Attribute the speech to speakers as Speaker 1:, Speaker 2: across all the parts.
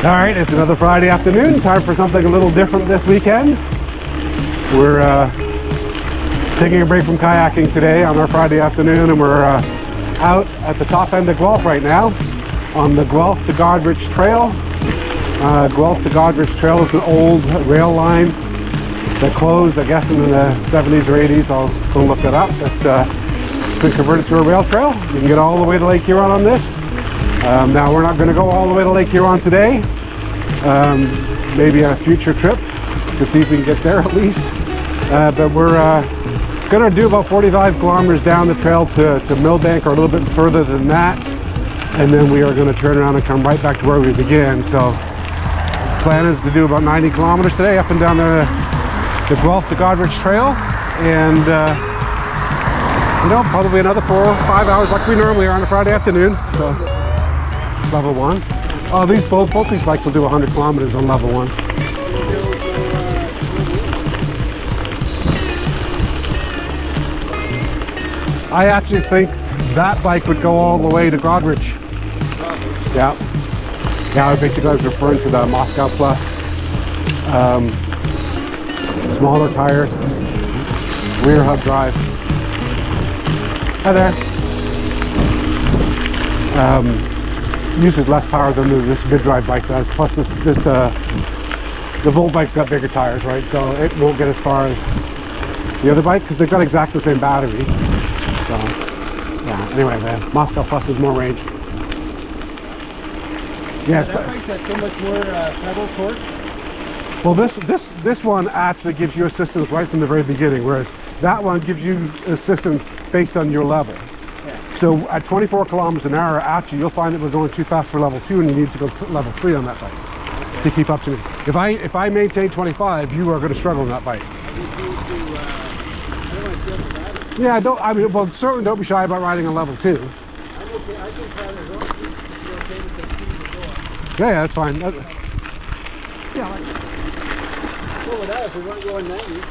Speaker 1: All right, it's another Friday afternoon. Time for something a little different this weekend. We're taking a break from kayaking today on our Friday afternoon, and we're out at the top end of Guelph right now on the Guelph to Goderich Trail. Guelph to Goderich Trail is an old rail line that closed, I guess, in the 70s or 80s. I'll go look it up. It's been converted to a rail trail. You can get all the way to Lake Huron on this. Now we're not going to go all the way to Lake Huron today. Maybe a future trip to see if we can get there at least. But we're going to do about 45 kilometers down the trail to Millbank, or a little bit further than that. And then we are going to turn around and come right back to where we began. So the plan is to do about 90 kilometers today up and down the Guelph to Goderich Trail. And you know, probably another 4 or 5 hours like we normally are on a Friday afternoon. So level 1. Oh, both these bikes will do 100 kilometers on level 1. I actually think that bike would go all the way to Goderich. Yeah. Basically I was referring to the Moscow Plus. Smaller tires, rear hub drive. Hi there. Uses less power than this mid-drive bike does. Plus, the Voltbike's got bigger tires, right? So it won't get as far as the other bike because they've got exactly the same battery. So, yeah. Anyway, the Moscow Plus has more range. Yes.
Speaker 2: That bike's got so much more pedal torque.
Speaker 1: Well, this one actually gives you assistance right from the very beginning, whereas that one gives you assistance based on your level. So at 24 kilometers an hour, actually, you'll find that we're going too fast for level 2, and you need to go to level 3 on that bike to keep up to me. If I maintain 25, you are going to struggle on that bike. Yeah, well, certainly don't be shy about riding on level 2.
Speaker 2: I'm okay. I can try to roll. You're okay with the speed of the door.
Speaker 1: Yeah, that's fine.
Speaker 2: Yeah, well, with that, if we weren't going 90.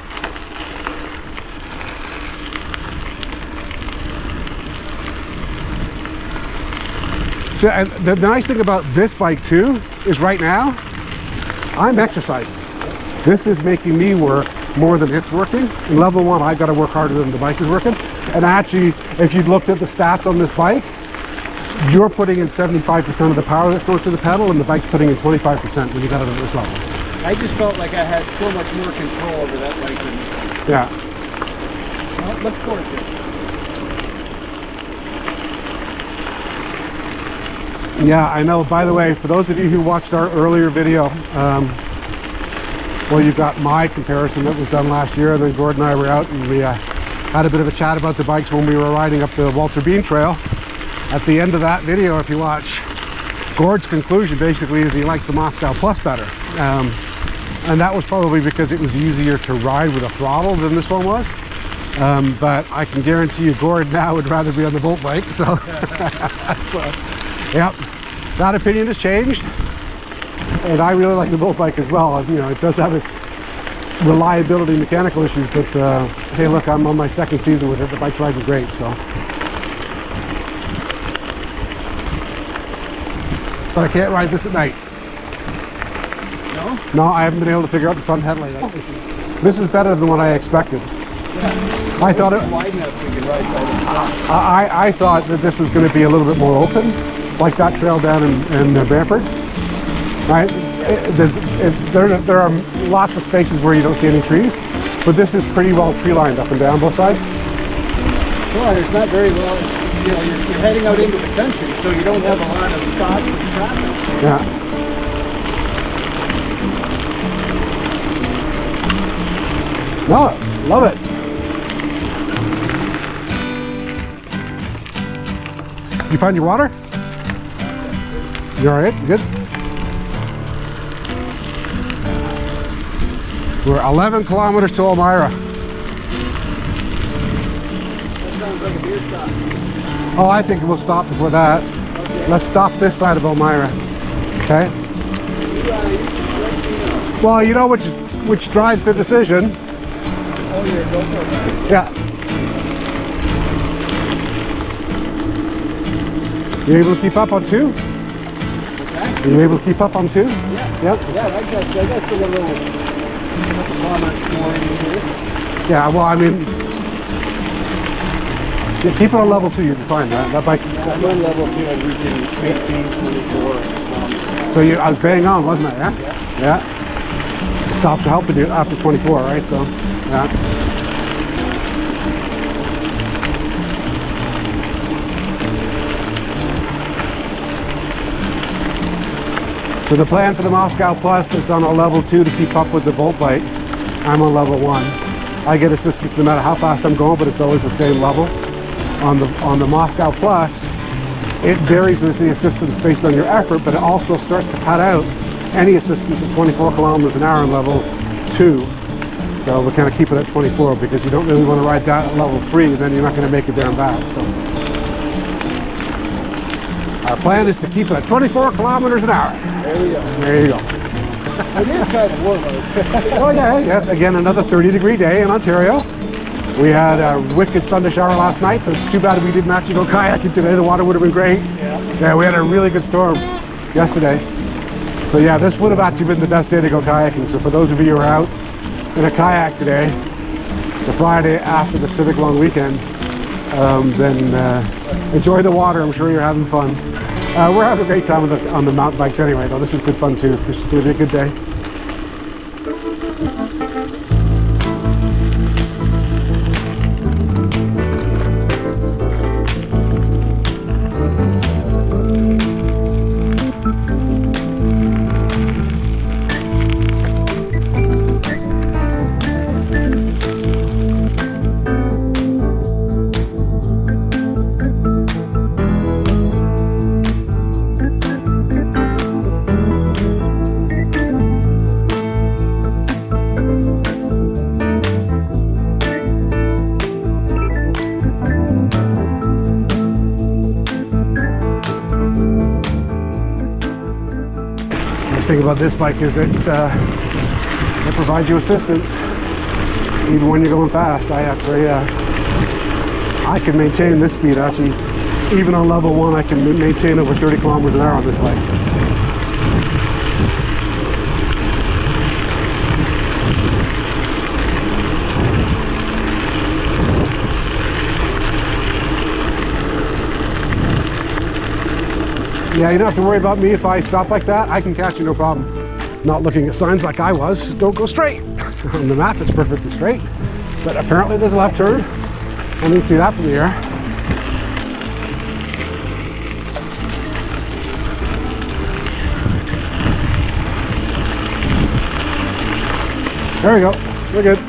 Speaker 1: So, and the nice thing about this bike too is right now I'm exercising. This is making me work more than it's working. In level 1, I've got to work harder than the bike is working. And actually, if you'd looked at the stats on this bike, you're putting in 75% of the power that's going through the pedal, and the bike's putting in 25% when you got it at this level.
Speaker 2: I just felt like I had so much more control over that bike than this bike.
Speaker 1: Yeah.
Speaker 2: Well, look forward to it.
Speaker 1: Yeah, I know. By the way, for those of you who watched our earlier video, well, you've got my comparison that was done last year, and then Gord and I were out and we had a bit of a chat about the bikes when we were riding up the Walter Bean Trail. At the end of that video, if you watch, Gord's conclusion basically is he likes the Moscow Plus better. And that was probably because it was easier to ride with a throttle than this one was. But I can guarantee you Gord now would rather be on the Voltbike. So, yep, that opinion has changed. And I really like the Voltbike as well. You know, it does have its reliability mechanical issues, but hey, look, I'm on my second season with it. The bike's riding great, so. But I can't ride this at night.
Speaker 2: No?
Speaker 1: No, I haven't been able to figure out the front headlight issue. This is better than what I expected.
Speaker 2: Yeah.
Speaker 1: I thought it.
Speaker 2: Wide enough we could ride side by side.
Speaker 1: I thought that this was going to be a little bit more open, like that trail down in Brantford. Right? There are lots of spaces where you don't see any trees, but this is pretty well tree lined up and down both sides.
Speaker 2: Well, there's not very well. You know, you're heading out into the country, so you don't have a lot of stops and traffic.
Speaker 1: Yeah. No, love it. You find your water? You all right? You good? We're 11 kilometers to Elmira.
Speaker 2: That sounds like a beer stop.
Speaker 1: Oh, I think we'll stop before that. Okay. Let's stop this side of Elmira. Okay? Well, you know which drives the decision.
Speaker 2: Oh, you're a GoPro guy.
Speaker 1: Yeah. You able to keep up on 2?
Speaker 2: Okay.
Speaker 1: Are you able to keep up on 2?
Speaker 2: Yeah.
Speaker 1: Yep.
Speaker 2: Yeah, I got still a little kilometers more in here.
Speaker 1: Yeah, well, I mean, yeah, keep it on level 2, you'll be fine. That bike.
Speaker 2: Yeah, I'm on level 2, I'm reaching 18, 24.
Speaker 1: So I was bang on, wasn't I? Yeah?
Speaker 2: Yeah.
Speaker 1: Yeah. Stops are helping you after 24, right? So, yeah. So the plan for the Moscow Plus is on a level 2 to keep up with the Voltbike. I'm on level 1. I get assistance no matter how fast I'm going, but it's always the same level. On the Moscow Plus, it varies with the assistance based on your effort, but it also starts to cut out any assistance at 24 kilometers an hour on level 2. So we kind of keep it at 24 because you don't really want to ride that at level 3 and then you're not going to make it there and back. So our plan is to keep it at 24 kilometers an hour.
Speaker 2: There we go.
Speaker 1: There you go.
Speaker 2: It is kind of warm out.
Speaker 1: Oh yeah, it's again another 30-degree day in Ontario. We had a wicked thunder shower last night, so it's too bad we didn't actually go kayaking today. The water would have been great. Yeah, we had a really good storm yesterday. So yeah, this would have actually been the best day to go kayaking. So for those of you who are out in a kayak today, the Friday after the Civic long weekend, then enjoy the water. I'm sure you're having fun. We're having a great time on the mountain bikes anyway, though. This is good fun too. This is going to be a good day. Nice thing about this bike is it provides you assistance even when you're going fast. I can maintain this speed actually. Even on level 1 I can maintain over 30 kilometers an hour on this bike. Yeah, you don't have to worry about me if I stop like that. I can catch you, no problem. Not looking at signs like I was. Don't go straight. On the map, it's perfectly straight. But apparently there's a left turn. I didn't see that from the air. There we go. We're good.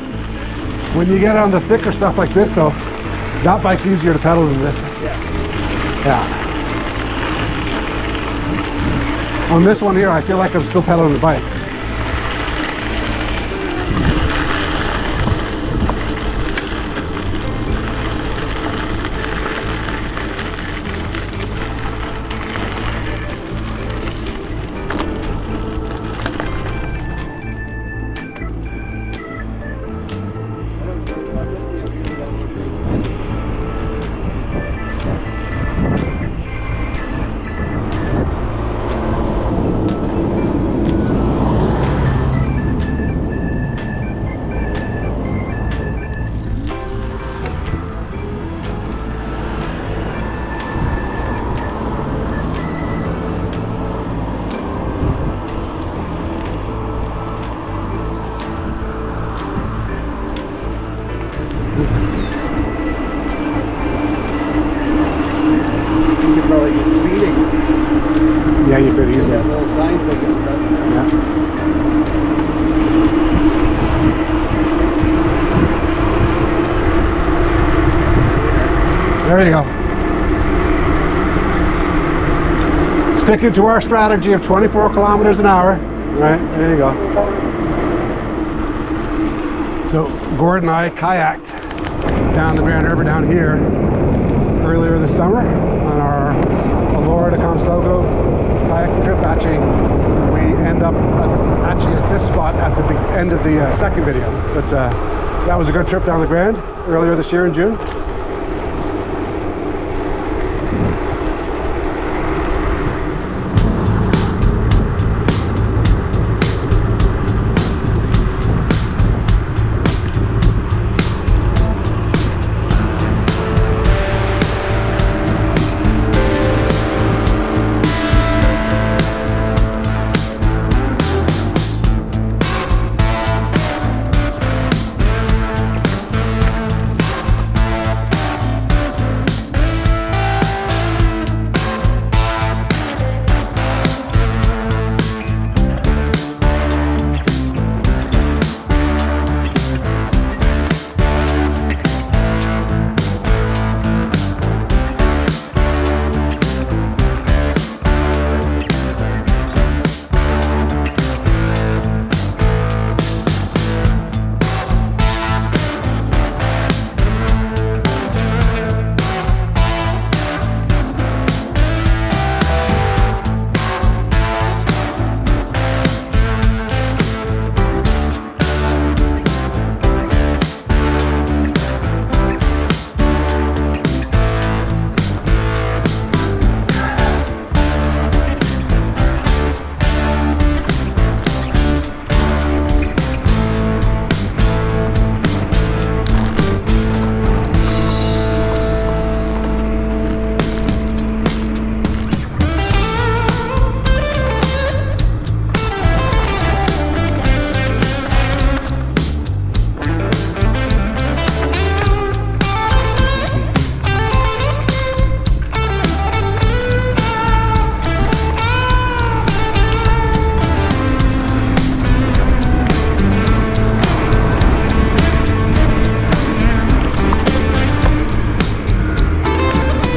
Speaker 1: When you get on the thicker stuff like this, though, that bike's easier to pedal than this. Yeah. On this one here, I feel like I'm still pedaling the bike.
Speaker 2: Probably get speeding.
Speaker 1: Yeah, you could easily.
Speaker 2: That little sign thing and stuff.
Speaker 1: Yeah. There you go. Sticking to our strategy of 24 kilometers an hour. Right, there you go. So Gordon and I kayaked down the Grand River down here earlier this summer on our Alora to Consogo kayaking trip. Actually, we end up at this spot at the end of the second video. But that was a good trip down the Grand earlier this year in June.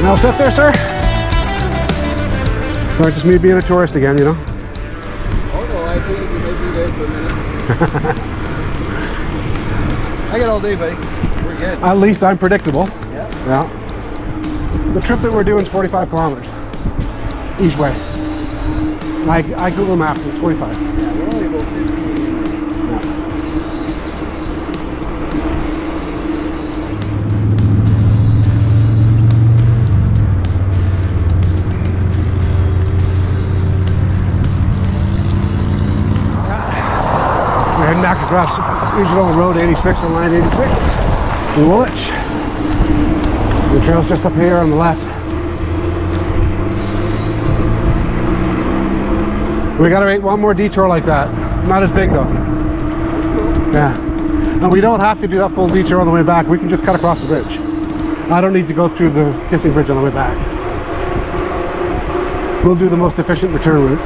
Speaker 1: And all set there, sir? Sorry, just me being a tourist again, you know?
Speaker 2: Oh no, I think you may be there for a minute. I got all day, buddy. We're good.
Speaker 1: At least I'm predictable.
Speaker 2: Yeah.
Speaker 1: Yeah. The trip that we're doing is 45 kilometers each way. I Google Maps, it's 45.
Speaker 2: Yeah, we're only about 15.
Speaker 1: We're heading back across Regional Road 86 on line 86 in Woolwich. The trail's just up here on the left. We gotta make one more detour like that. Not as big though. Yeah. And we don't have to do that full detour on the way back. We can just cut across the bridge. I don't need to go through the Kissing Bridge on the way back. We'll do the most efficient return route.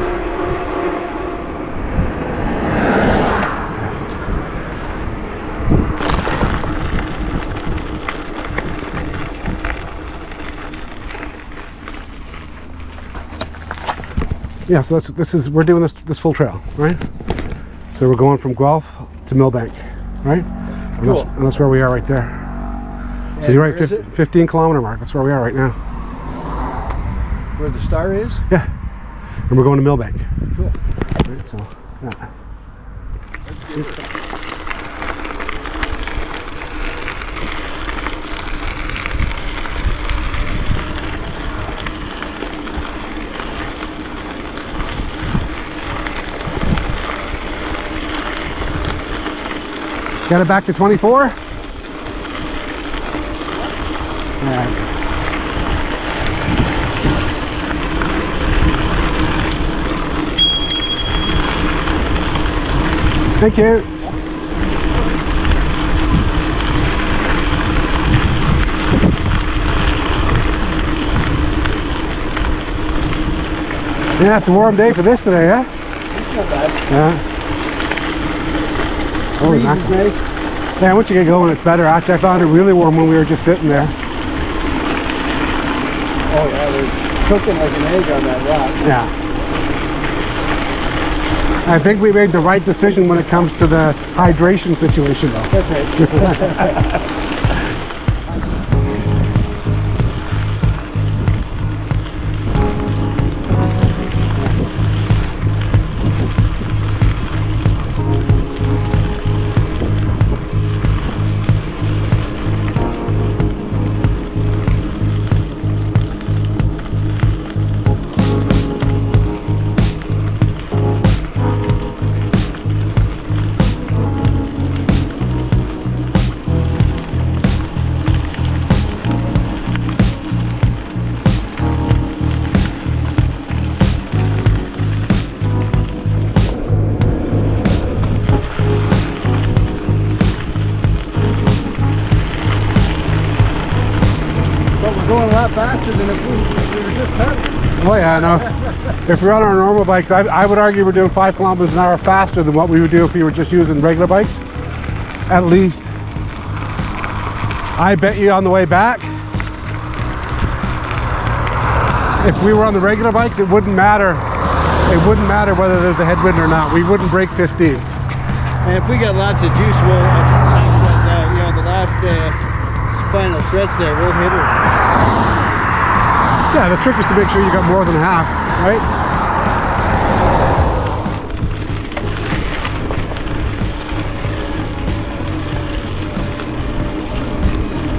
Speaker 1: Yeah, so we're doing this full trail, right? So we're going from Guelph to Millbank, right? And,
Speaker 2: cool.
Speaker 1: And that's where we are right there. So you're right, 15 kilometer mark. That's where we are right now.
Speaker 2: Where the star is?
Speaker 1: Yeah. And we're going to Millbank.
Speaker 2: Cool.
Speaker 1: Right, so, yeah.
Speaker 2: That's good.
Speaker 1: Got it back to 24? All right. Thank you. Yeah, it's a warm day for this today, yeah?
Speaker 2: Not bad.
Speaker 1: Yeah.
Speaker 2: The breeze is nice.
Speaker 1: Yeah, once you get going, it's better. Actually, I found it really warm when we were just sitting there.
Speaker 2: Oh yeah, they're cooking like an egg on that rock.
Speaker 1: Yeah. I think we made the right decision when it comes to the hydration situation, though.
Speaker 2: That's right. Going a lot faster than if we were just cutting.
Speaker 1: Oh yeah, I know. If we're on our normal bikes, I would argue we're doing 5 kilometers an hour faster than what we would do if we were just using regular bikes. At least. I bet you on the way back, if we were on the regular bikes, it wouldn't matter. It wouldn't matter whether there's a headwind or not. We wouldn't break 15.
Speaker 2: And if we got lots of juice, we'll, you know, the last final stretch there, we'll hit her.
Speaker 1: Yeah, the trick is to make sure you got more than half, right?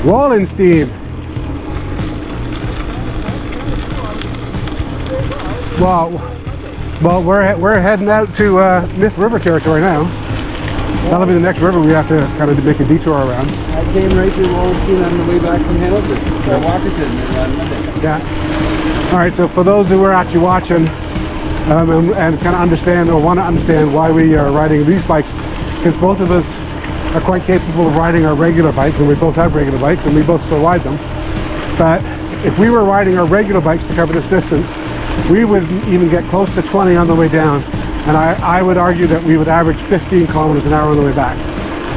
Speaker 1: Wallenstein. Well, we're heading out to Myth River territory now. That'll be the next river we have to kind of make a detour around.
Speaker 2: I came right through Wallenstein on the way back from Hanover, or Washington on Monday.
Speaker 1: Yeah. All right, so for those who are actually watching and kind of understand or want to understand why we are riding these bikes, because both of us are quite capable of riding our regular bikes, and we both have regular bikes, and we both still ride them. But if we were riding our regular bikes to cover this distance, we wouldn't even get close to 20 on the way down. And I would argue that we would average 15 kilometers an hour on the way back.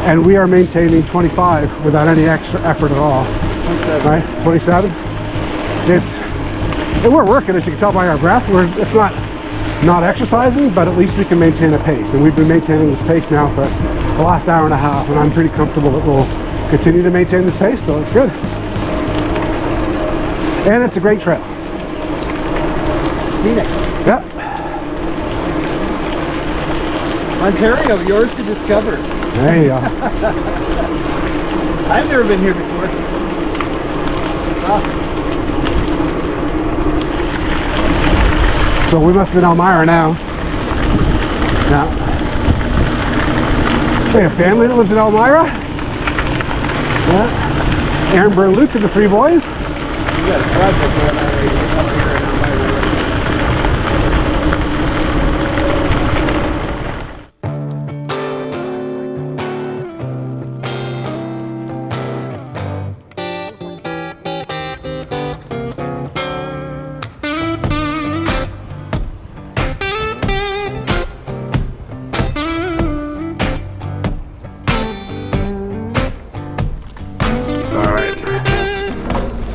Speaker 1: And we are maintaining 25 without any extra effort at all.
Speaker 2: 27.
Speaker 1: Right? 27? we're working, as you can tell by our breath. It's not exercising, but at least we can maintain a pace. And we've been maintaining this pace now for the last hour and a half, and I'm pretty comfortable that we'll continue to maintain this pace, so it's good. And it's a great trail.
Speaker 2: Seen it.
Speaker 1: Yep.
Speaker 2: Ontario, yours to discover.
Speaker 1: There you go.
Speaker 2: I've never been here before. It's awesome.
Speaker 1: So we must be in Elmira now. Yeah. We have family that lives in Elmira. Yeah. Aaron, Bert, Luke, and the 3 boys.
Speaker 2: You got a project going on right up here in Elmira.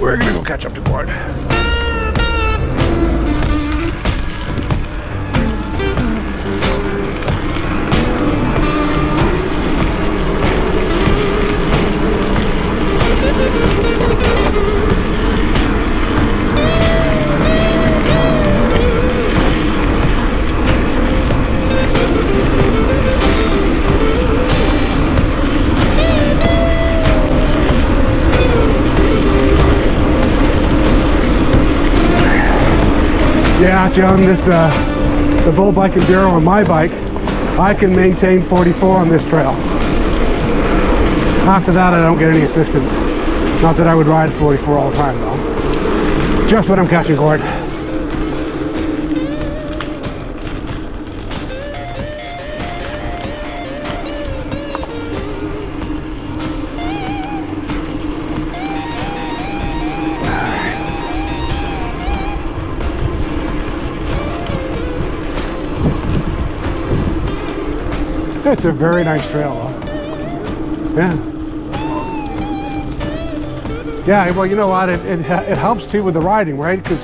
Speaker 1: We're gonna go catch up to Gord. Yeah, John, this the Voltbike Enduro on my bike, I can maintain 44 on this trail. After that, I don't get any assistance. Not that I would ride 44 all the time, though. Just when I'm catching Gord. It's a very nice trail, though. Yeah. Yeah, well, you know what? It helps too with the riding, right? Because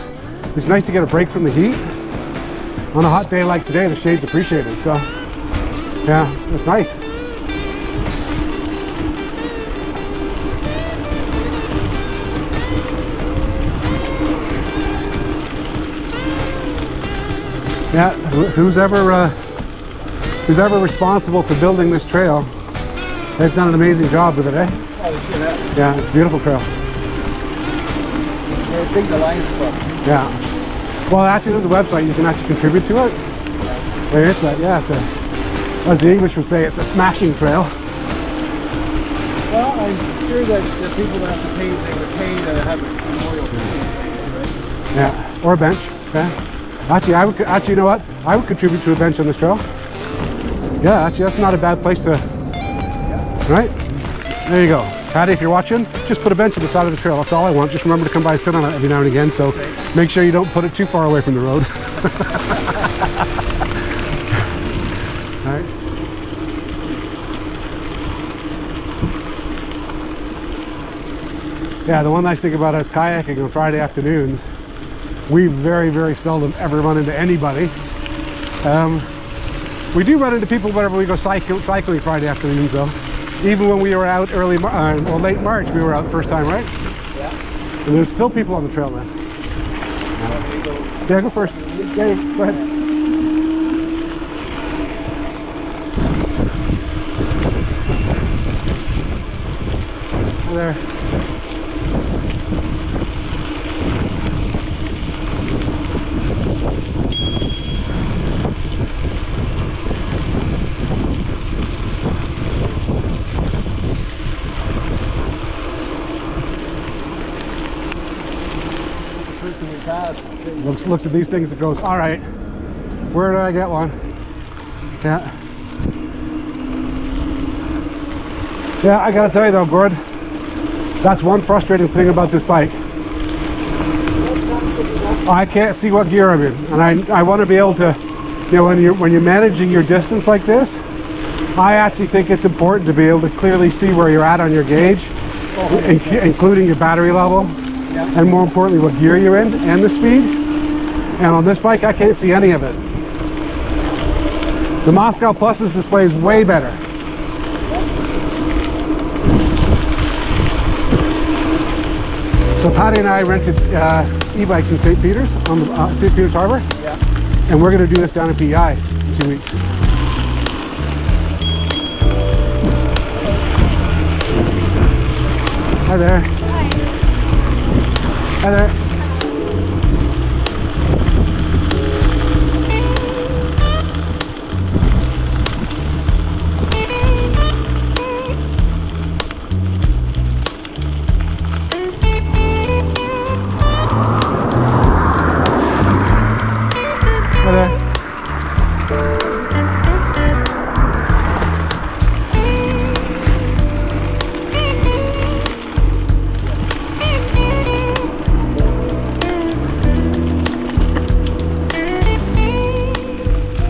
Speaker 1: it's nice to get a break from the heat. On a hot day like today, the shade's appreciated. So, yeah, it's nice. Yeah, who's ever responsible for building this trail, they've done an amazing job with it, eh?
Speaker 2: Oh, they should have.
Speaker 1: Yeah, it's a beautiful trail.
Speaker 2: They're a big Alliance Club.
Speaker 1: Yeah. Well, actually, there's a website you can actually contribute to it. Yeah. It's as the English would say, it's a smashing trail.
Speaker 2: Well, I'm sure that the people that have to pay, they would pay to have a memorial tree, right?
Speaker 1: Yeah, or a bench. Okay. Actually, you know what? I would contribute to a bench on this trail. Yeah, actually, that's not a bad place to. Yeah. Right? There you go. Patty, if you're watching, just put a bench on the side of the trail. That's all I want. Just remember to come by and sit on it every now and again. So make sure you don't put it too far away from the road. All right. Yeah, the one nice thing about us kayaking on Friday afternoons, we very, very seldom ever run into anybody. We do run into people whenever we go cycling Friday afternoons, though. Even when we were out late March, we were out the first time, right?
Speaker 2: Yeah.
Speaker 1: And there's still people on the trail then. Yeah, go first. Yeah, go ahead. There. Looks at these things and goes, all right, where did I get one? Yeah. Yeah, I gotta tell you though, Gord, that's one frustrating thing about this bike. I can't see what gear I'm in, and I want to be able to, you know, when you're managing your distance like this, I actually think it's important to be able to clearly see where you're at on your gauge, including your battery level. and more importantly what gear you're in and the speed. And on this bike I can't see any of it. The Moscow Plus's display is way better. So Patty and I rented e-bikes in St. Peter's, on the St. Peter's Harbor.
Speaker 2: Yeah.
Speaker 1: And we're going to do this down at PEI in 2 weeks. Hi there.
Speaker 3: Hi.
Speaker 1: Hi there.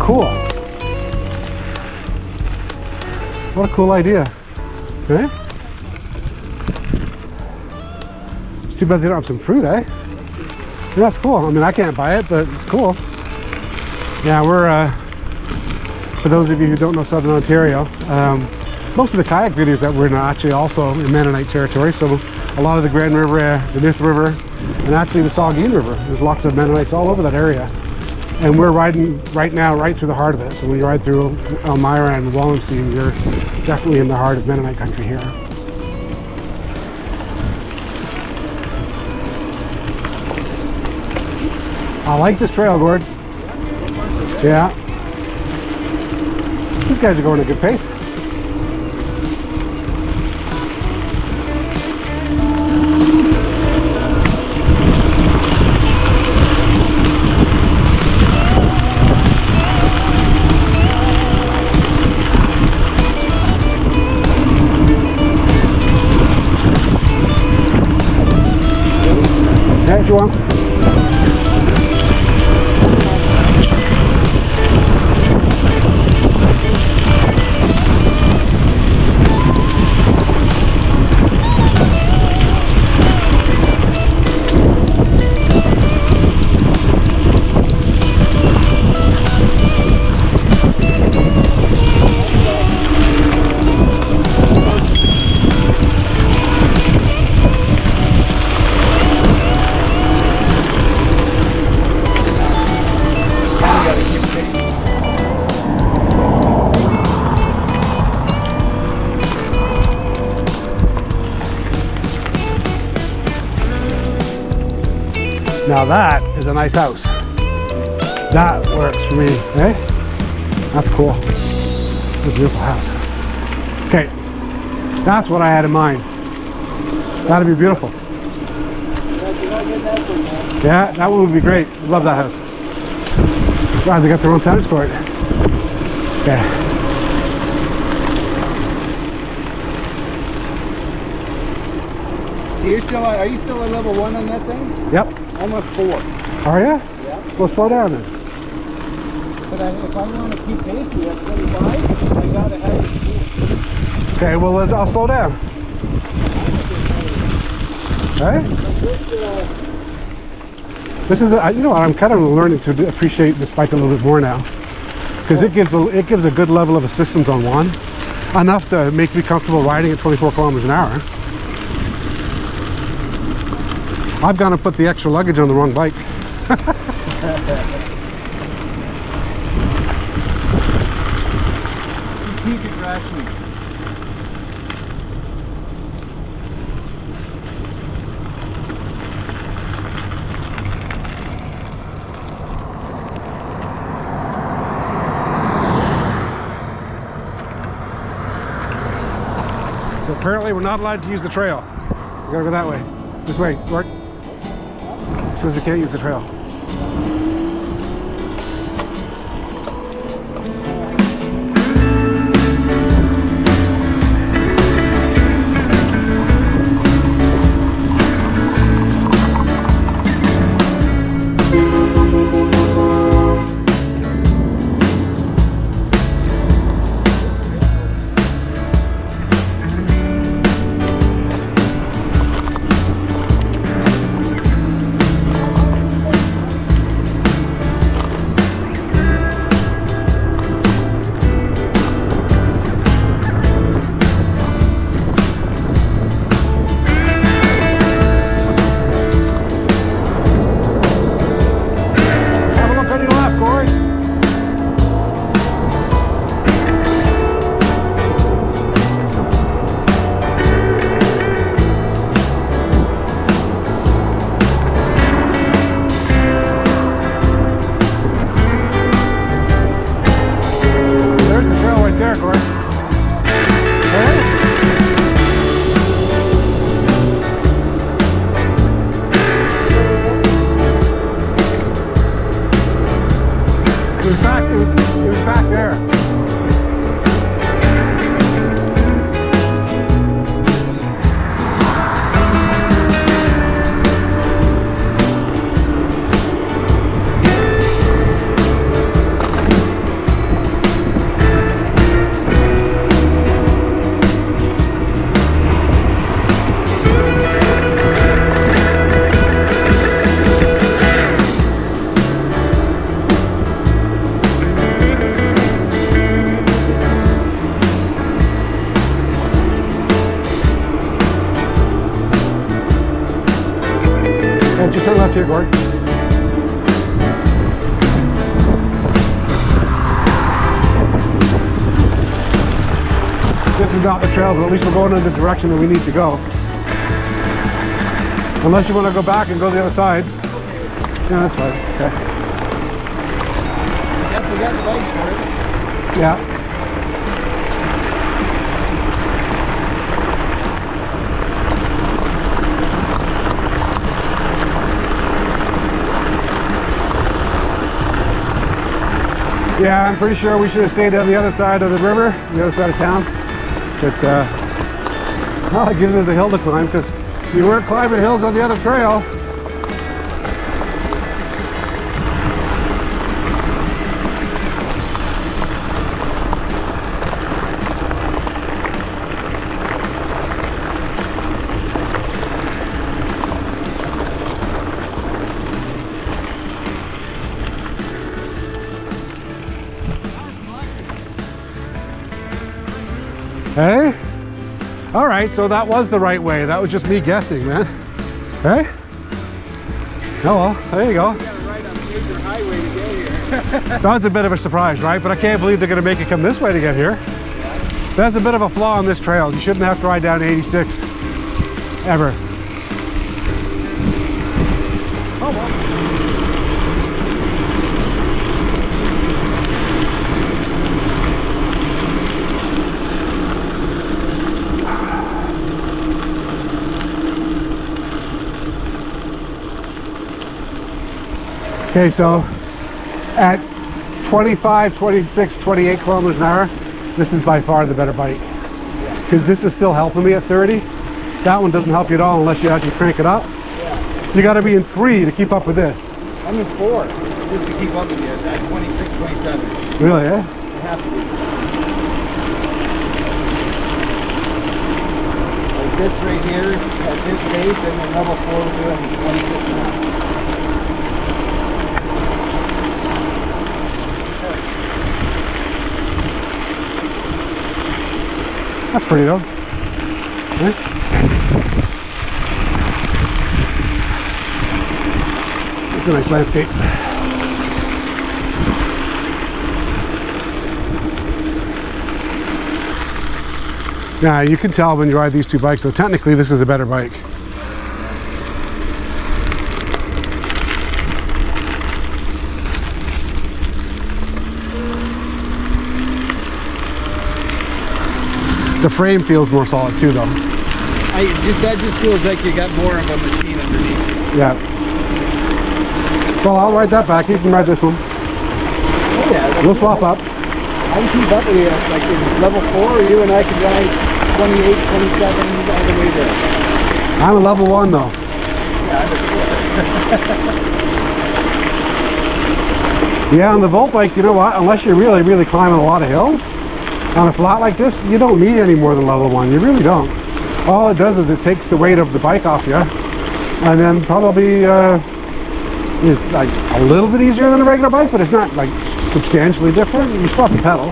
Speaker 1: Cool. What a cool idea. Eh? It's too bad they don't have some fruit, eh? Yeah, that's cool. I mean, I can't buy it, but it's cool. Yeah, we're, for those of you who don't know Southern Ontario, most of the kayak videos that we're in are actually also in Mennonite territory. So a lot of the Grand River, the Nith River, and actually the Saugeen River. There's lots of Mennonites all over that area. And we're riding right now right through the heart of it. So when you ride through Elmira and Wallenstein, you're definitely in the heart of Mennonite country here. I like this trail, Gord. Yeah. These guys are going at a good pace. Yeah, if you want. Now that is a nice house. That works for me, eh? That's cool. It's a beautiful house. Okay, that's what I had in mind. That'd be beautiful. Yeah, that one would be great. Love that house. Wow, they got their own tennis court. Okay.
Speaker 2: So you're still, are you still at level 1 on that thing?
Speaker 1: Yep.
Speaker 2: I'm at 4.
Speaker 1: Are you?
Speaker 2: Yeah.
Speaker 1: Well, slow down then.
Speaker 2: But if I want to keep pacing at 25, I gotta have it 4.
Speaker 1: Okay, well, I'll slow down. Right? This is, you know what, I'm kind of learning to appreciate this bike a little bit more now. Because it gives a good level of assistance on one. Enough to make me comfortable riding at 24 kilometers an hour. I've got to put the extra luggage on the wrong bike.
Speaker 2: Strategic rationing.
Speaker 1: So apparently we're not allowed to use the trail. We gotta go that way. This way, Gord. Says we can't use the trail. turn left here, Gord. This is not the trail, but at least we're going in the direction that we need to go. Unless you want to go back and go the other side. Yeah, that's fine. Okay.
Speaker 2: Yep, we got the bikes for it.
Speaker 1: Yeah. Yeah, I'm pretty sure we should have stayed on the other side of the river, the other side of town. It's well, it gives us a hill to climb because we weren't climbing hills on the other trail. Hey? All right, so that was the right way. That was just me guessing, man. Hey? Oh well, there you go.
Speaker 2: We got to ride on the major highway to get here.
Speaker 1: That was a bit of a surprise, right? But I can't believe they're going to make it come this way to get here. That's a bit of a flaw on this trail. You shouldn't have to ride down 86, ever.
Speaker 2: Oh well.
Speaker 1: Okay, so at 25, 26, 28 kilometers an hour, this is by far the better bike. Because this is still helping me at 30. That one doesn't help you at all unless you actually crank it up.
Speaker 2: Yeah.
Speaker 1: You got to be in 3 to keep up with this.
Speaker 2: I'm in 4 just to keep up with you at 26, 27.
Speaker 1: Really, eh?
Speaker 2: I have to be. Like this right here, at this pace, and then level 4 will do it in 26 now.
Speaker 1: That's pretty though. Right? It's a nice landscape. Now you can tell when you ride these two bikes, so technically this is a better bike. The frame feels more solid too, though.
Speaker 2: That just feels like you got more of a machine underneath.
Speaker 1: Yeah. Well, I'll ride that back. You can ride this one.
Speaker 2: Oh yeah.
Speaker 1: We'll swap up.
Speaker 2: I can keep up with you. Like in level 4, you and I can ride 28, 27, all the way there.
Speaker 1: I'm a level 1 though.
Speaker 2: Yeah,
Speaker 1: Yeah, on the Voltbike, you know what? Unless you're really, really climbing a lot of hills, on a flat like this, you don't need any more than level 1. You really don't. All it does is it takes the weight of the bike off you, and then probably is like a little bit easier than a regular bike, but it's not like substantially different. You still have to pedal,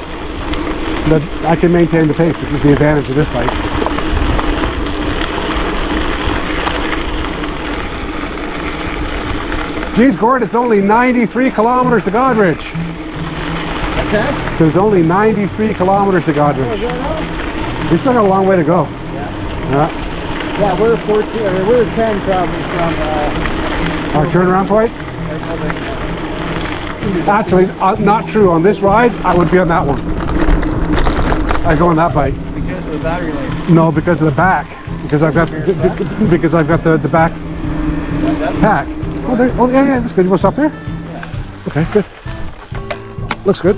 Speaker 1: but I can maintain the pace, which is the advantage of this bike. Geez, Gord, it's only 93 kilometers to Goderich.
Speaker 2: What's that?
Speaker 1: So it's only 93 kilometers to Goderich. We still got a long way to go.
Speaker 2: Yeah. Yeah, we're 14, or we're 10 probably from
Speaker 1: Our turnaround point? Actually, not true. On this ride, I would be on that one. I go on that bike.
Speaker 2: Because of the battery life.
Speaker 1: No, because of the back. Because I've got the back pack. Oh, yeah, that's good. You want to stop there?
Speaker 2: Yeah.
Speaker 1: Okay, good. Looks good.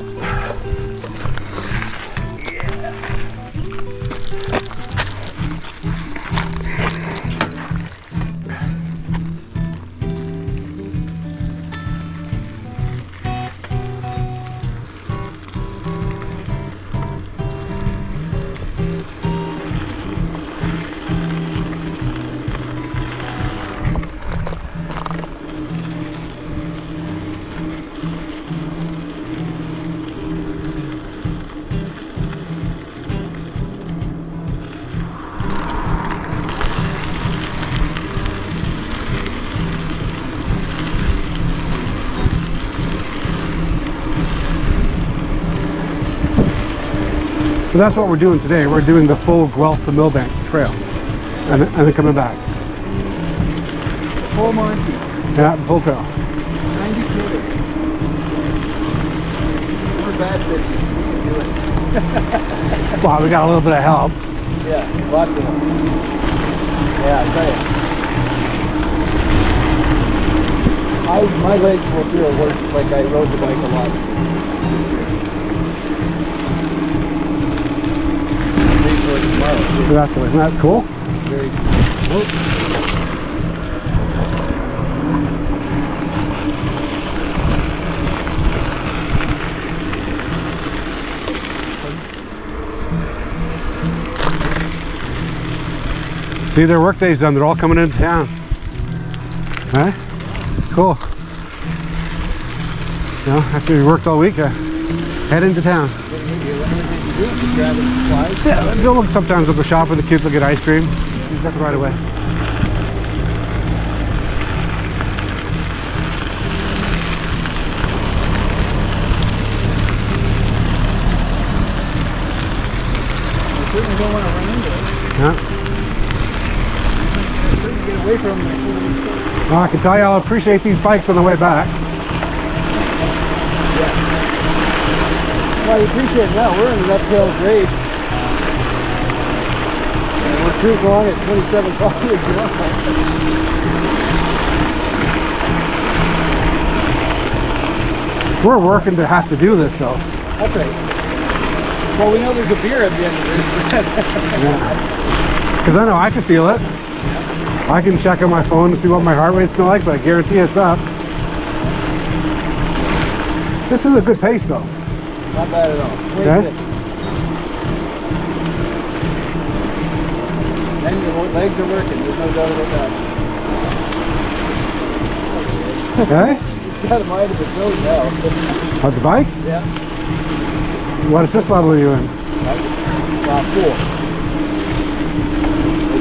Speaker 1: But that's what we're doing today. We're doing the full Guelph to Millbank trail, and then coming back.
Speaker 2: Full Monty.
Speaker 1: Yeah, the full trail.
Speaker 2: 90 kilometers. We're bad bitches. We can do it.
Speaker 1: Well, we got a little bit of help.
Speaker 2: Yeah, lots of them. Yeah, I tell you. My legs will feel worse like I rode the bike a lot. Wait for it tomorrow.
Speaker 1: Exactly. Isn't that cool?
Speaker 2: Very cool.
Speaker 1: See, their work day's done. They're all coming into town. Huh? Cool. You know, after we worked all week, head into town. Yeah, they'll look sometimes at the shop and the kids will get ice cream. You've got the right away.
Speaker 2: I certainly don't want to run into it.
Speaker 1: Yeah.
Speaker 2: Get away from them.
Speaker 1: Well, I can tell you I'll appreciate these bikes on the way back.
Speaker 2: Yeah. Well, I appreciate it now. We're in an uphill grade. And we're cruising along at 27 kilometers an hour.
Speaker 1: We're working to have to do this though.
Speaker 2: That's right. Well, we know there's a beer at the end of this.
Speaker 1: Yeah. Because I know I can feel it. I can check on my phone to see what my heart rate's going to like, but I guarantee it's up. This is a good pace though.
Speaker 2: Not bad at all.
Speaker 1: Okay.
Speaker 2: And your legs are working, there's no doubt about that.
Speaker 1: Okay?
Speaker 2: It's got a mind of its own now.
Speaker 1: On the bike?
Speaker 2: Yeah.
Speaker 1: What assist level are you in?
Speaker 2: 4.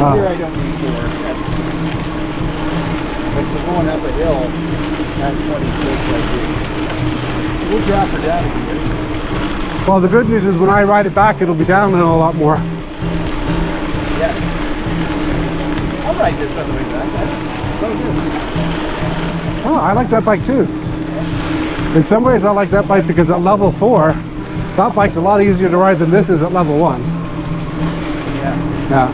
Speaker 1: Ah.
Speaker 2: Here I don't need 4. But we're going up a hill at 26 like this. We'll drop her down again.
Speaker 1: Well, the good news is when I ride it back, it'll be downhill a lot more.
Speaker 2: Yes. I'll ride this on the way back. That's so good.
Speaker 1: Oh, I like that bike too. In some ways, I like that bike because at level 4, that bike's a lot easier to ride than this is at level 1.
Speaker 2: Yeah.
Speaker 1: Yeah.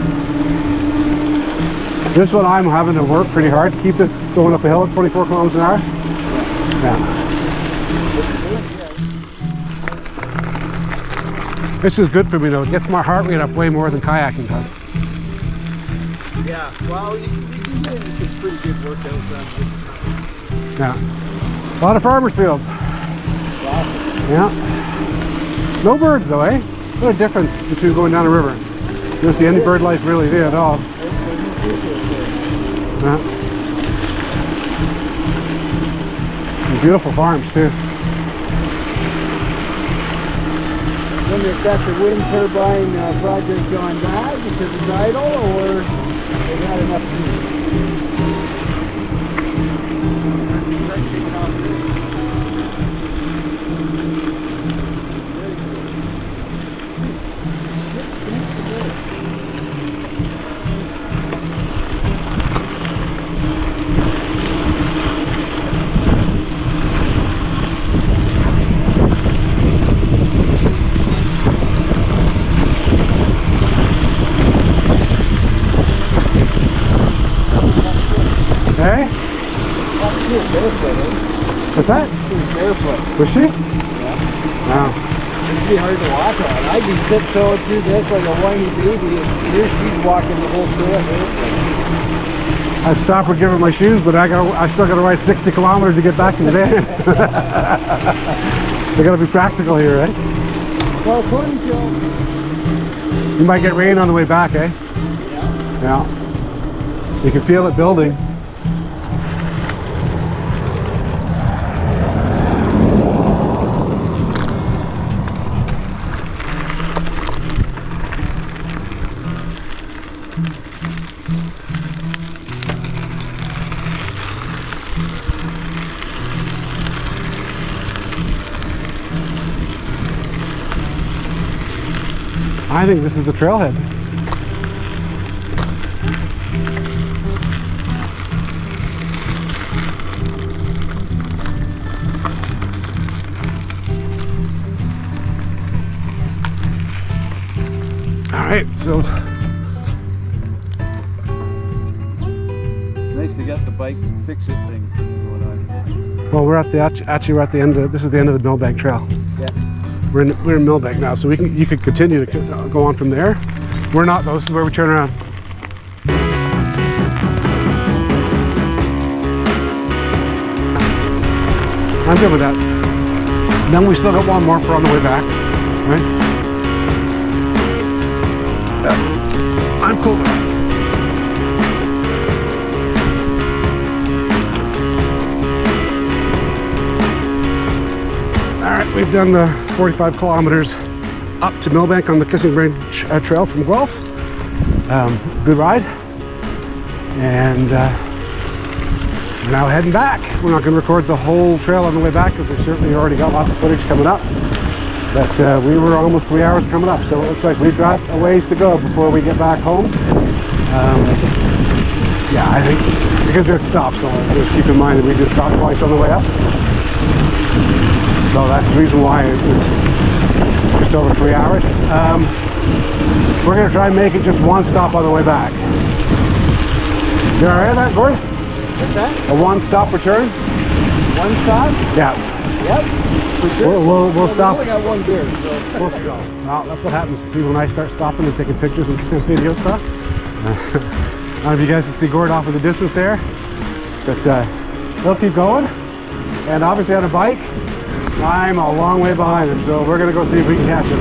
Speaker 1: This one I'm having to work pretty hard to keep this going up a hill at 24 kilometers an hour. Yeah. This is good for me though. It gets my heart rate up way more than kayaking does.
Speaker 2: Yeah. Well, you can get into some pretty good workouts on.
Speaker 1: Yeah. A lot of farmers fields.
Speaker 2: Awesome.
Speaker 1: Yeah. No birds though, eh? What a difference between going down a river. You don't see any bird life really there at all. Yeah. And beautiful farms too.
Speaker 2: I wonder if that's a wind turbine project gone bad because it's idle, or they've had enough food.
Speaker 1: Hey? What's that?
Speaker 2: She was barefoot.
Speaker 1: Was she?
Speaker 2: Yeah.
Speaker 1: Wow.
Speaker 2: It'd be hard to walk on. I'd be tiptoeing through this like a whiny baby, and here she's walking the whole trail barefoot.
Speaker 1: I'd stop her, give her my shoes, but I still got to ride 60 kilometers to get back to the van. They got to be practical here, right?
Speaker 2: Well, according to...
Speaker 1: You might get rain on the way back, eh?
Speaker 2: Yeah.
Speaker 1: Yeah. You can feel it building. I think this is the trailhead. All right, so
Speaker 2: Nice to get the bike fix it thing going on.
Speaker 1: well, we're at the actually we're at the end of this is the end of the Millbank Trail.
Speaker 2: Yeah.
Speaker 1: We're in Millbank now, so you could continue to go on from there. We're not though. This is where we turn around. I'm good with that. Then we still got one more for on the way back, right? I'm cool with that. Alright, we've done the 45 kilometers up to Millbank on the KissingBridge Trail from Guelph. Good ride. And we're now heading back. We're not going to record the whole trail on the way back because we've certainly already got lots of footage coming up. But we were almost 3 hours coming up, so it looks like we've got a ways to go before we get back home. Yeah, I think because we're at stops, so just keep in mind that we just stopped twice on the way up. So that's the reason why it was just over 3 hours. We're going to try and make it just one stop on the way back. You all right with that, Gord?
Speaker 2: What's that?
Speaker 1: A one-stop return?
Speaker 2: One stop?
Speaker 1: Yeah.
Speaker 2: Yep. For sure.
Speaker 1: We'll stop.
Speaker 2: We only got one beer, so.
Speaker 1: We'll stop. Well, that's what happens. See, when I start stopping and taking pictures and video stuff. I don't know if you guys can see Gord off in the distance there, but he'll keep going. And obviously on a bike, I'm a long way behind him, so we're gonna go see if we can catch him.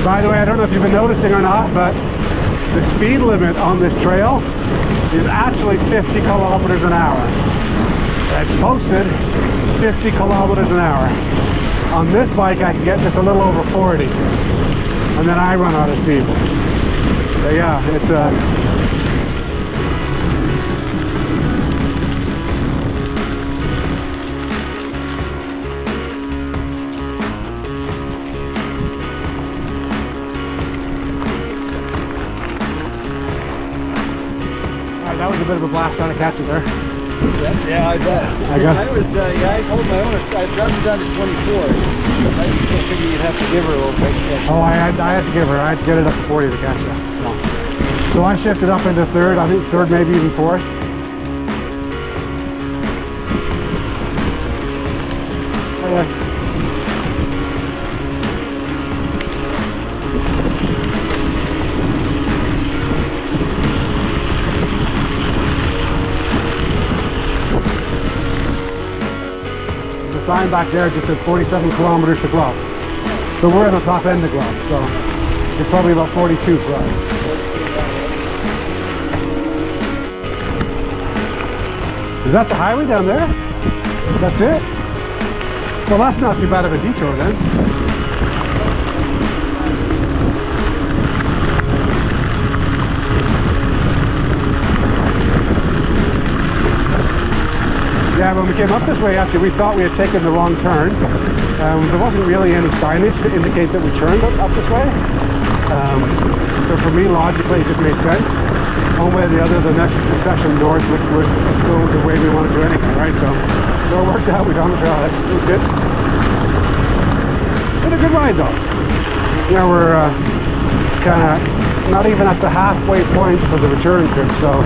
Speaker 1: By the way, I don't know if you've been noticing or not, but the speed limit on this trail is actually 50 kilometers an hour. It's posted 50 kilometers an hour. On this bike, I can get just a little over 40, and then I run out of steam. So yeah, it's that was a bit of a blast trying to catch it there.
Speaker 2: Yeah, I bet. I was, I told my owner, I've gotten down to 24. I figured you'd have to give her a little bit.
Speaker 1: Oh, I had to give her. I had to get it up to 40 to catch her. No. So I shifted up into third. I think third, maybe even fourth. Oh, yeah. Sign back there just said 47 kilometers to Guelph. So we're at the top end of Guelph, so it's probably about 42 for us. Is that the highway down there? That's it? Well, that's not too bad of a detour then. Yeah, when we came up this way, actually, we thought we had taken the wrong turn. There wasn't really any signage to indicate that we turned up this way. So for me, logically, it just made sense. One way or the other, the next section north would go the way we wanted to anyway, right? So it worked out. We found the trailhead. It was good. It's been a good ride, though. You know, we're kind of not even at the halfway point for the return trip, so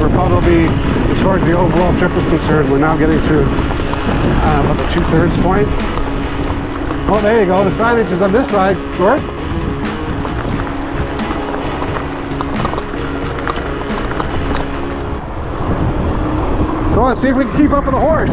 Speaker 1: we're probably, as far as the overall trip is concerned, we're now getting to about the 2/3 point. Oh, there you go. The signage is on this side, Gord. So let's see if we can keep up with the horse.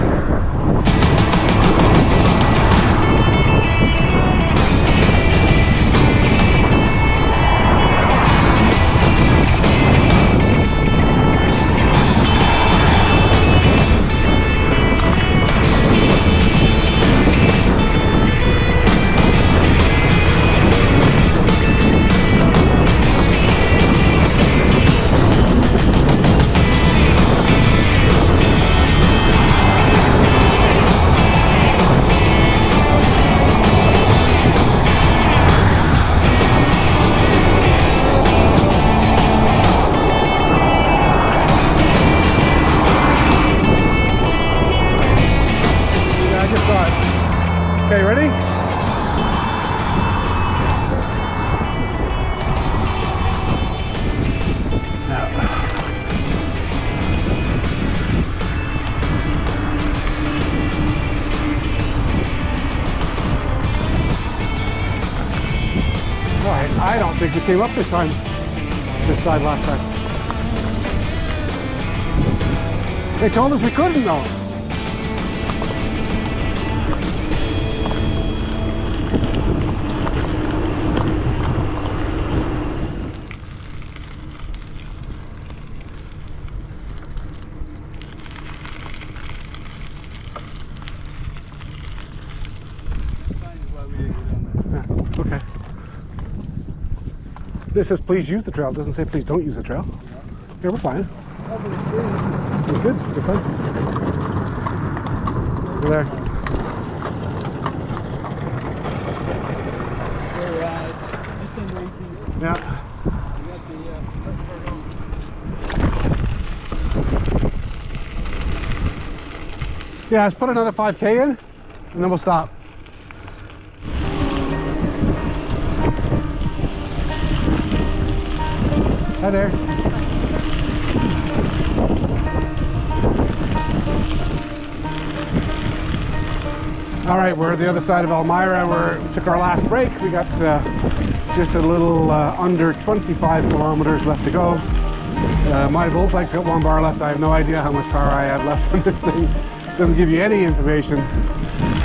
Speaker 1: start. Okay, ready? Alright, I don't think we came up this time. This side last time. They told us we couldn't though. Yeah, okay. This says please use the trail. It doesn't say please don't use the trail. Yeah, we're fine. It's good. We're fine. We're there.
Speaker 2: Just under 18.
Speaker 1: Yeah.
Speaker 2: We got the
Speaker 1: Yeah, let's put another 5K in and then we'll stop. Hi there. All right, we're at the other side of Elmira. We took our last break. We got just a little under 25 kilometers left to go. My Voltbike's got 1 bar left. I have no idea how much power I have left on this thing. Doesn't give you any information.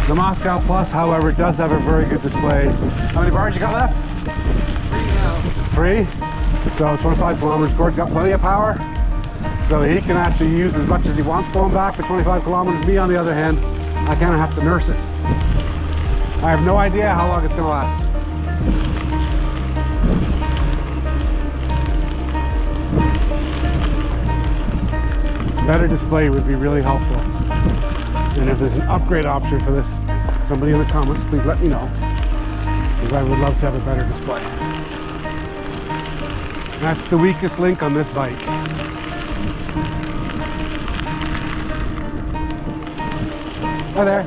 Speaker 1: The Moscow Plus, however, does have a very good display. How many bars you got left? 3 now. 3? So 25 kilometers. Gord's got plenty of power. So he can actually use as much as he wants going back for 25 kilometers. Me, on the other hand, I kind of have to nurse it. I have no idea how long it's going to last. Better display would be really helpful. And if there's an upgrade option for this, somebody in the comments, please let me know. Because I would love to have a better display. That's the weakest link on this bike. Hi there.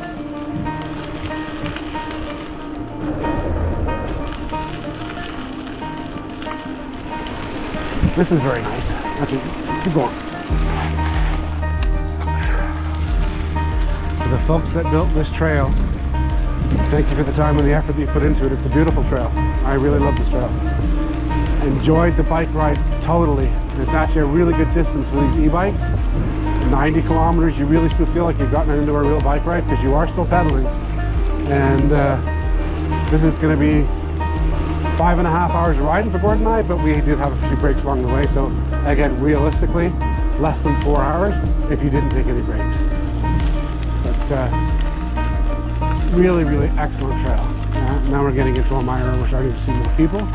Speaker 1: This is very nice. Actually, keep going. For the folks that built this trail, thank you for the time and the effort that you put into it. It's a beautiful trail. I really love this trail. Enjoyed the bike ride totally. It's actually a really good distance for these e-bikes. 90 kilometers, you really still feel like you've gotten into a real bike ride because you are still pedaling. And this is going to be 5.5 hours of riding for Gordon and I, but we did have a few breaks along the way. So again, realistically, less than 4 hours if you didn't take any breaks. But really, really excellent trail. Now we're getting into Elmira. We're starting to see more people.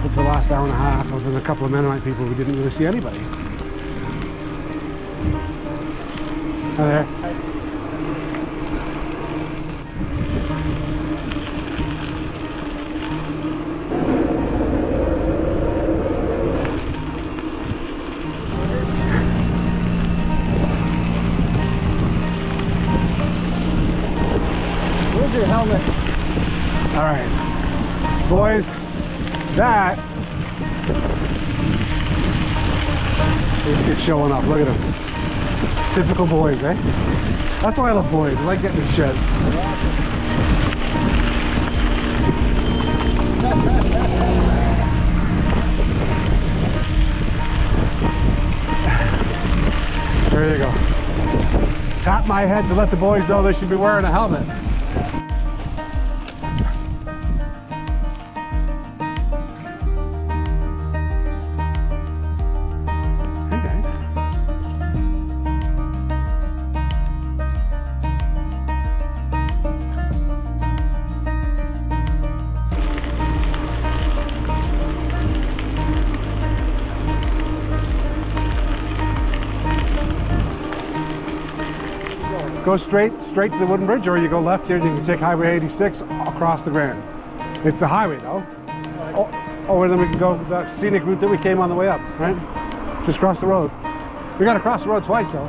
Speaker 1: But for the last hour and a half, other than a couple of Mennonite people, we didn't really see anybody. Hi there. Hi.
Speaker 2: Where's your helmet?
Speaker 1: All right, boys, that this kid's showing up. Look at him. Typical boys, eh? That's why I love boys. I like getting in shed. There you go. Tap my head to let the boys know they should be wearing a helmet. Go straight to the wooden bridge, or you go left here and you can take Highway 86 across the Grand. It's the highway though. Oh, and then we can go that scenic route that we came on the way up, right? Just cross the road. We got to cross the road twice though.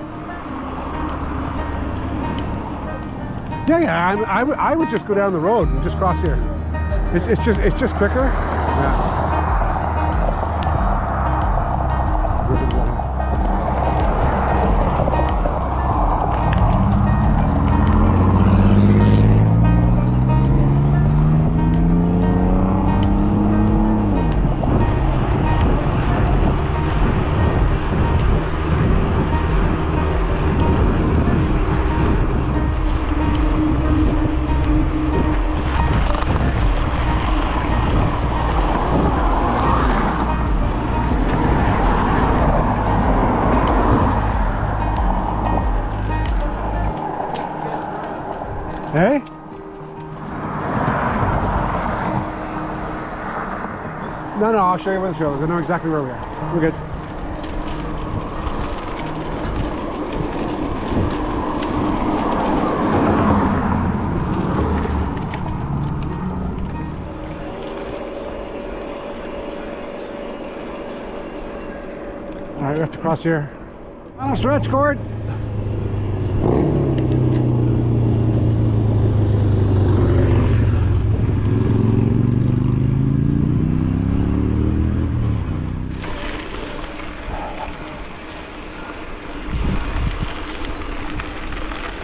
Speaker 1: Yeah. I would just go down the road and just cross here. It's just quicker. Yeah. Hey? No, I'll show you where the trail is. I know exactly where we are. We're good. All right, we have to cross here. Final stretch, Cord.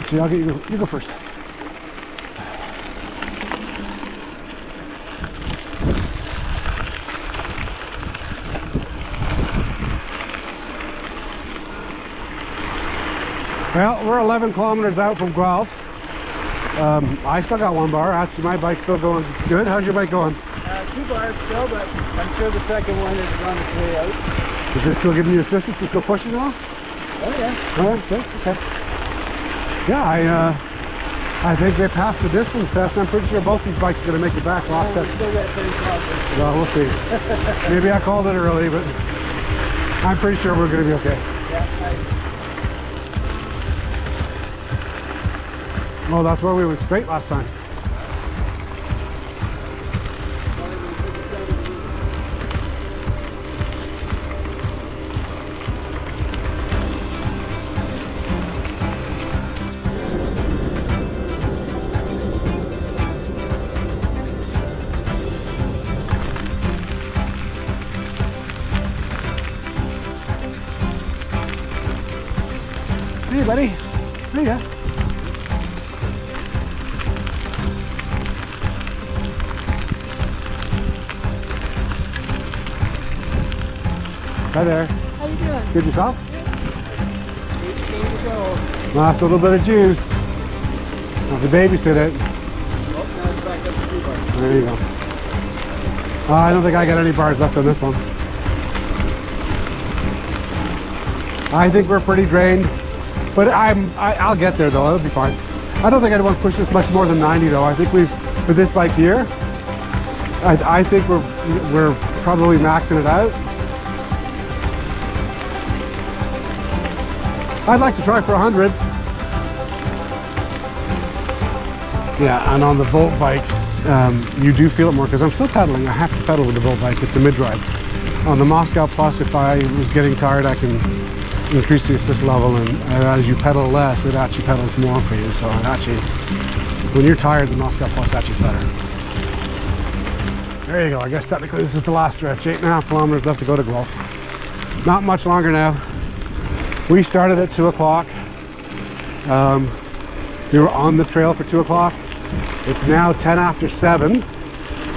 Speaker 1: See, I'll get you. You go first. Well, we're 11 kilometers out from Guelph. I still got 1 bar. Actually, my bike's still going good. How's your bike going?
Speaker 2: 2 bars still, but I'm sure the second one is on its way out.
Speaker 1: Is it still giving you assistance? Is it still pushing you all?
Speaker 2: Oh yeah.
Speaker 1: All right, good. Okay. Yeah, I think they passed the distance test. I'm pretty sure both these bikes are going to make it back last test.
Speaker 2: Still got 30 kilometers.
Speaker 1: Well, we'll see. Maybe I called it early, but I'm pretty sure we're going to be okay.
Speaker 2: Yeah,
Speaker 1: Oh, that's where we went straight last time. Hey, buddy. There you go. Hi there.
Speaker 3: How you doing?
Speaker 1: Good yourself?
Speaker 2: to go.
Speaker 1: Last little bit of juice. Have to babysit it.
Speaker 2: Oh, now it's back up to 2 bars.
Speaker 1: There you go. I don't think I got any bars left on this one. I think we're pretty drained, but I'll get there though. It'll be fine. I don't think I'd want to push this much more than 90 though. I think for this bike here, I think we're probably maxing it out. I'd like to try for 100. Yeah, and on the Voltbike, you do feel it more because I'm still pedaling. I have to pedal with the Voltbike. It's a mid-ride. On the Moscow Plus, if I was getting tired, I can increase the assist level, and as you pedal less, it actually pedals more for you. So it actually, when you're tired, the Moscow Plus actually better. There you go. I guess technically this is the last stretch. 8.5 kilometers left to go to Guelph. Not much longer now. We started at 2 o'clock. We were on the trail for 2 o'clock. It's now 10 after 7.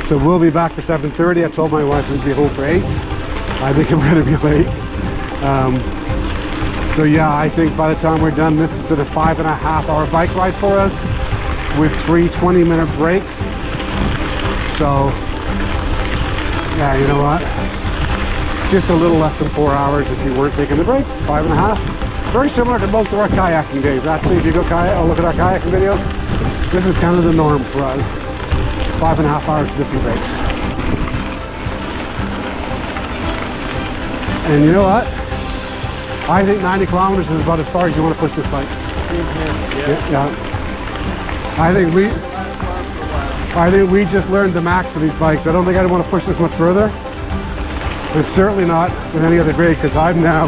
Speaker 1: So we'll be back for 7:30. I told my wife we'd be home for 8. I think I'm gonna be late. So yeah, I think by the time we're done, this has been a 5.5 hour bike ride for us with 3 20-minute breaks. So yeah, you know what? Just a little less than 4 hours if you weren't taking the breaks. 5.5. Very similar to most of our kayaking days. Actually, if you go look at our kayaking videos, this is kind of the norm for us. 5.5 hours with 50 breaks. And you know what? I think 90 kilometers is about as far as you want to push this bike. Yeah. I think we just learned the max of these bikes. I don't think I'd want to push this much further. And certainly not in any other grade, because I'm now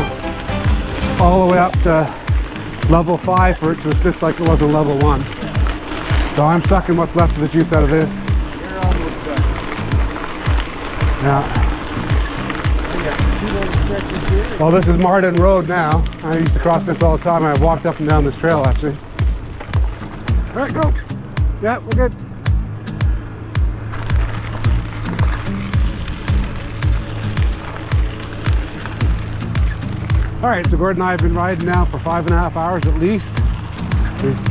Speaker 1: all the way up to level 5 for it to assist like it was on level 1. So I'm sucking what's left of the juice out of this.
Speaker 2: You're almost done.
Speaker 1: Yeah.
Speaker 2: I got 2 little stretches here.
Speaker 1: Well, this is Martin Road now. I used to cross this all the time. I walked up and down this trail actually. All right, go. Yeah, we're good. All right, so Gordon and I have been riding now for 5.5 hours at least.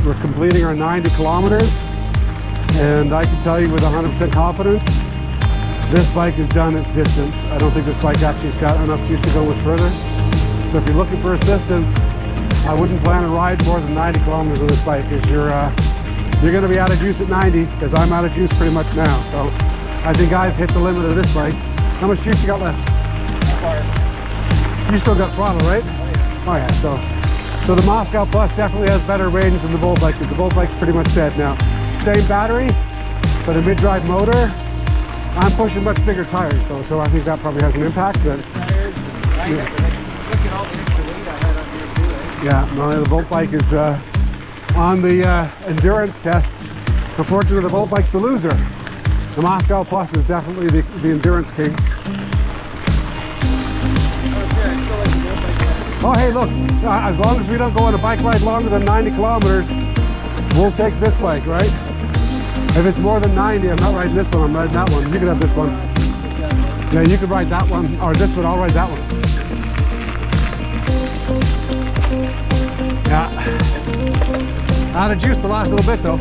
Speaker 1: We're completing our 90 kilometers, and I can tell you with 100% confidence, this bike has done its distance. I don't think this bike actually has got enough juice to go much further. So if you're looking for assistance, I wouldn't plan to ride more than 90 kilometers on this bike, because you're going to be out of juice at 90, because I'm out of juice pretty much now. So I think I've hit the limit of this bike. How much juice you got left? You still got throttle, right? Oh yeah. So the Moscow Plus definitely has better range than the Voltbike, because the Voltbike's pretty much dead now. Same battery, but a mid-drive motor. I'm pushing much bigger tires, so I think that probably has an impact. But
Speaker 2: Look at all the extra weight I had up here too, eh?
Speaker 1: yeah, no, the Voltbike is on the endurance test. Unfortunately, the Voltbike's the loser. The Moscow Plus is definitely the endurance king. Oh, hey, look, as long as we don't go on a bike ride longer than 90 kilometers, we'll take this bike, right? If it's more than 90, I'm not riding this one, I'm riding that one. You can have this one. Yeah, you can ride that one, or this one, I'll ride that one. Yeah. Out of juice the last little bit, though.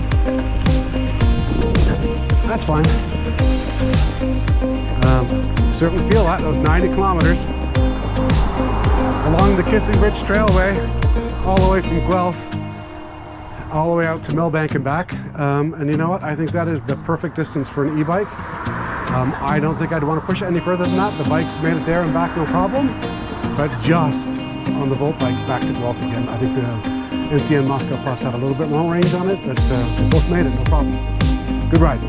Speaker 1: That's fine. Certainly feel that, those 90 kilometers. Along the KissingBridge Trailway, all the way from Guelph, all the way out to Millbank and back. And you know what? I think that is the perfect distance for an e-bike. I don't think I'd want to push it any further than that. The bike's made it there and back, no problem. But just on the Voltbike back to Guelph again. I think the NCM Moscow Plus had a little bit more range on it, but they both made it, no problem. Good ride.